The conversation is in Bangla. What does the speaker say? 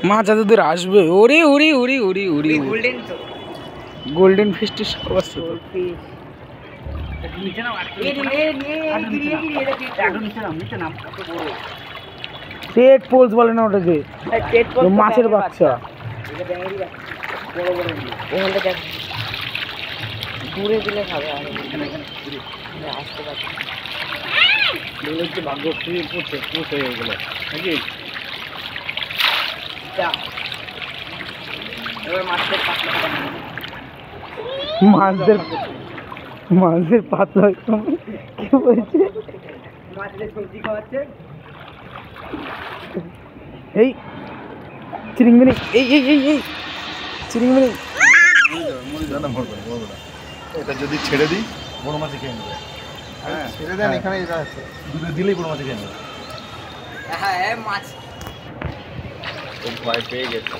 মাছ এত দূর আসবে। ওরে ওরে ওরে ওরে ওরে গোল্ডেন ফিশটির অবস্থা তো। টেট পোলস বলে না ওটাকে, মাছের বাচ্চা। ঘুরে দিলে খাবে আর আসতে পারছে ভাগ্য পড়ছে এগুলো নাকি। মাছের পাতলা কি বলছে, মাছের সবজি খাওয়াচ্ছে। এই চিরিংমিনি, এই এই এই এই চিরিংমিনি। এটা যদি ছেড়ে দিই বড় মাছ খেয়ে নেবে। হ্যাঁ ছেড়ে দেন, এখানে এটা আছে, দুটো দিলেই বড় মাছ খেয়ে নেবে। হ্যাঁ মাছ ও ভয় পেয়ে গেছে।